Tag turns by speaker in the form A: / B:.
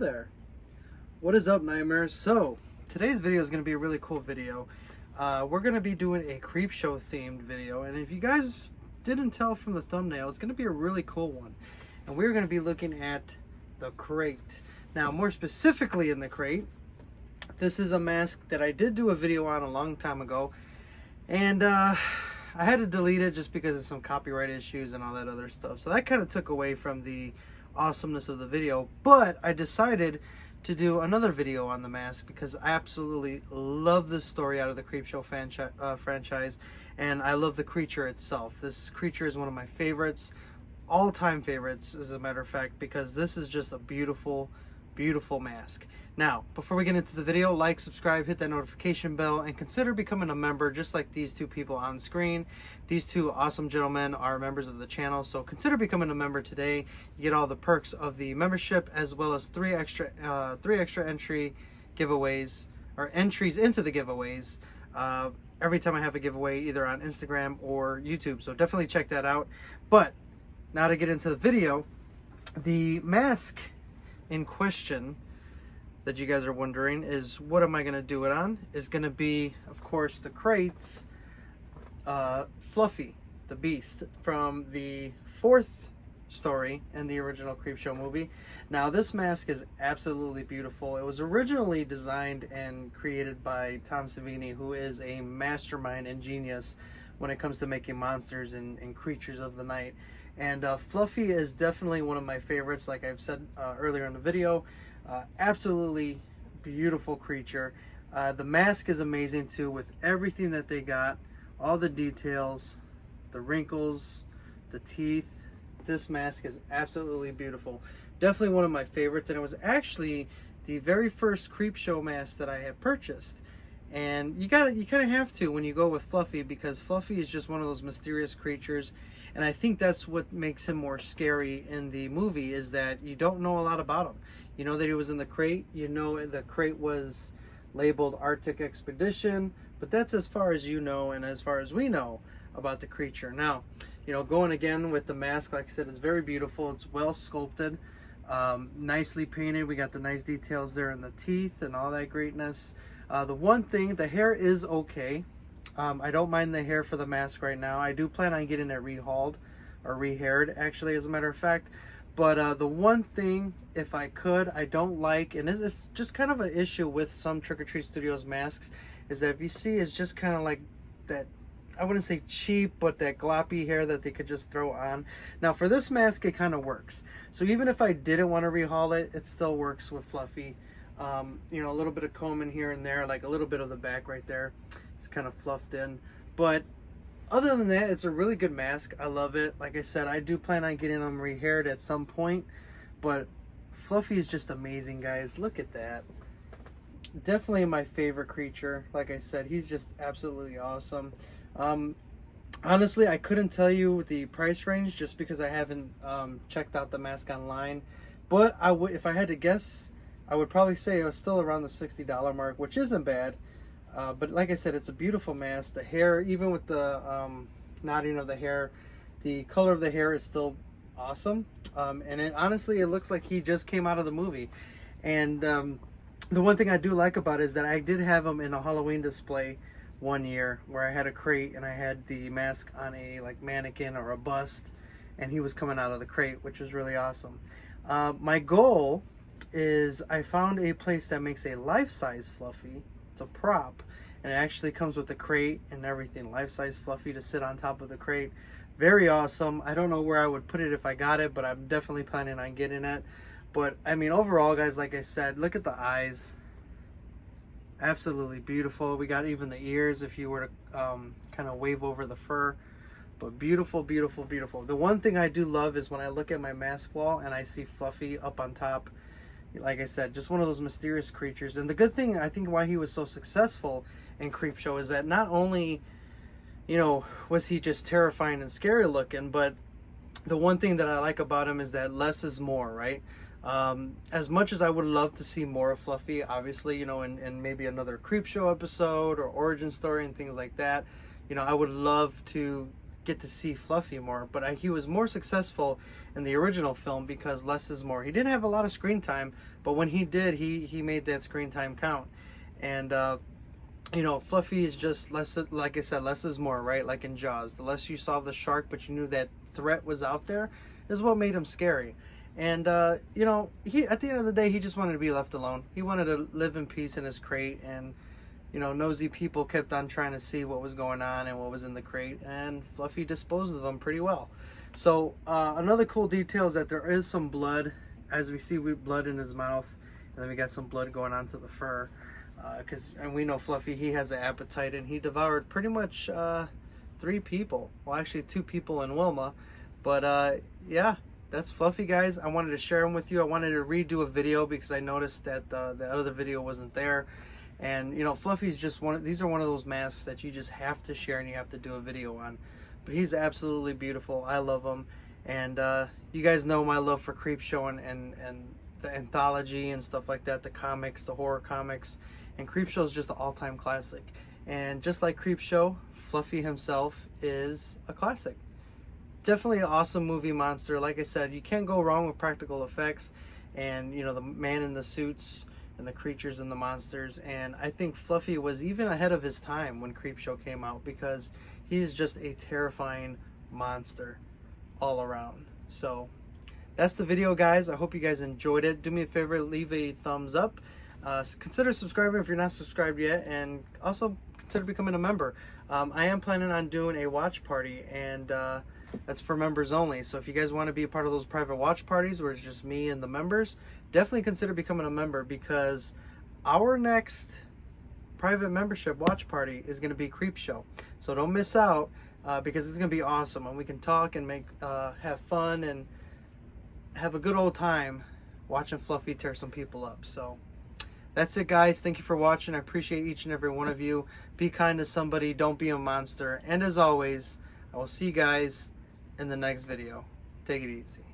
A: there. What is up, Nightmares? So today's video is going to be a really cool video. We're going to be doing a Creepshow themed video, and if you guys didn't tell from the thumbnail, it's going to be a really cool one. And we're going to be looking at the crate. Now, more specifically in the crate, this is a mask that I did do a video on a long time ago, and I had to delete it just because of some copyright issues and all that other stuff. So that kind of took away from the awesomeness of the video, but I decided to do another video on the mask because I absolutely love this story out of the Creepshow franchise, and I love the creature itself. This creature is one of my favorites, all-time favorites as a matter of fact, because this is just a beautiful mask. Now, before we get into the video, like, subscribe, hit that notification bell, and consider becoming a member just like these two people on screen. These two awesome gentlemen are members of the channel, so consider becoming a member today. You get all the perks of the membership, as well as three extra entry giveaways, or entries into the giveaways, every time I have a giveaway, either on Instagram or YouTube. So definitely check that out. But now to get into the video, the mask in question that you guys are wondering is, what am I going to do it on, is going to be, of course, the crate's Fluffy, the Beast, from the fourth story in the original Creepshow movie. Now, this mask is absolutely beautiful. It was originally designed and created by Tom Savini, who is a mastermind and genius when it comes to making monsters and creatures of the night. And Fluffy is definitely one of my favorites, like I've said earlier in the video. Absolutely beautiful creature. The mask is amazing too, with everything that they got, all the details, the wrinkles, the teeth. This mask is absolutely beautiful. Definitely one of my favorites, and it was actually the very first Creepshow mask that I had purchased. And you kind of have to when you go with Fluffy, because Fluffy is just one of those mysterious creatures, and I think that's what makes him more scary in the movie, is that you don't know a lot about him. You know that he was in the crate, you know the crate was labeled Arctic Expedition, but that's as far as you know and as far as we know about the creature. Now, you know, going again with the mask, like I said, it's very beautiful. It's well sculpted, nicely painted. We got the nice details there in the teeth and all that greatness. The one thing, the hair is okay. I don't mind the hair for the mask right now. I do plan on getting it rehauled or rehaired, actually, as a matter of fact. But the one thing, if I could, I don't like, and it's just kind of an issue with some Trick or Treat Studios masks, is that if you see, it's just kind of like that, I wouldn't say cheap, but that gloppy hair that they could just throw on. Now, for this mask, it kind of works. So even if I didn't want to rehaul it, it still works with Fluffy. You know, a little bit of combing here and there, like a little bit of the back right there. It's kind of fluffed in. But other than that, it's a really good mask. I love it. Like I said, I do plan on getting them rehaired at some point. But Fluffy is just amazing, guys. Look at that. Definitely my favorite creature. Like I said, he's just absolutely awesome. Honestly, I couldn't tell you the price range just because I haven't checked out the mask online. But I would, if I had to guess, I would probably say it was still around the $60 mark, which isn't bad. But like I said, it's a beautiful mask. The hair, even with the knotting of the hair, the color of the hair is still awesome. And honestly, it looks like he just came out of the movie. And the one thing I do like about it is that I did have him in a Halloween display one year where I had a crate and I had the mask on a like mannequin or a bust, and he was coming out of the crate, which was really awesome. My goal is, I found a place that makes a life-size Fluffy. It's a prop, and it actually comes with the crate and everything. Life-size Fluffy to sit on top of the crate. Very awesome. I don't know where I would put it if I got it, but I'm definitely planning on getting it. But I mean, overall, guys, like I said, look at the eyes. Absolutely beautiful. We got even the ears if you were to kind of wave over the fur. But beautiful, beautiful, beautiful. The one thing I do love is when I look at my mask wall and I see Fluffy up on top. Like I said, just one of those mysterious creatures. And the good thing, I think, why he was so successful in Creepshow is that not only, you know, was he just terrifying and scary looking, but the one thing that I like about him is that less is more, right? As much as I would love to see more of Fluffy, obviously, you know, in maybe another Creepshow episode or origin story and things like that, you know, I would love to get to see Fluffy more, but he was more successful in the original film because less is more. He didn't have a lot of screen time, but when he did, he made that screen time count. And you know, Fluffy is just less, like I said, less is more, right? Like in Jaws, the less you saw the shark, but you knew that threat was out there, is what made him scary. And you know, he, at the end of the day, he just wanted to be left alone. He wanted to live in peace in his crate, and you know, nosy people kept on trying to see what was going on and what was in the crate, and Fluffy disposed of them pretty well. So another cool detail is that there is some blood, as we see blood in his mouth, and then we got some blood going onto the fur, and we know Fluffy, he has an appetite, and he devoured pretty much 3 people. Well, actually 2 people in Wilma, but yeah. That's Fluffy, guys. I wanted to share them with you. I wanted to redo a video because I noticed that the other video wasn't there. And you know, Fluffy's just these are one of those masks that you just have to share and you have to do a video on. But he's absolutely beautiful. I love him. And you guys know my love for Creepshow and the anthology and stuff like that, the comics, the horror comics. And Creepshow is just an all-time classic. And just like Creepshow, Fluffy himself is a classic. Definitely an awesome movie monster. Like I said, you can't go wrong with practical effects and, you know, the man in the suits and the creatures and the monsters. And I think Fluffy was even ahead of his time when Creepshow came out, because he is just a terrifying monster all around. So that's the video, guys. I hope you guys enjoyed it. Do me a favor, leave a thumbs up. Consider subscribing if you're not subscribed yet, and also consider becoming a member. I am planning on doing a watch party, and that's for members only. So if you guys want to be a part of those private watch parties where it's just me and the members, definitely consider becoming a member, because our next private membership watch party is going to be Creepshow. So don't miss out, because it's going to be awesome, and we can talk and have fun and have a good old time watching Fluffy tear some people up. So that's it, guys. Thank you for watching. I appreciate each and every one of you. Be kind to somebody. Don't be a monster. And as always, I will see you guys in the next video. Take it easy.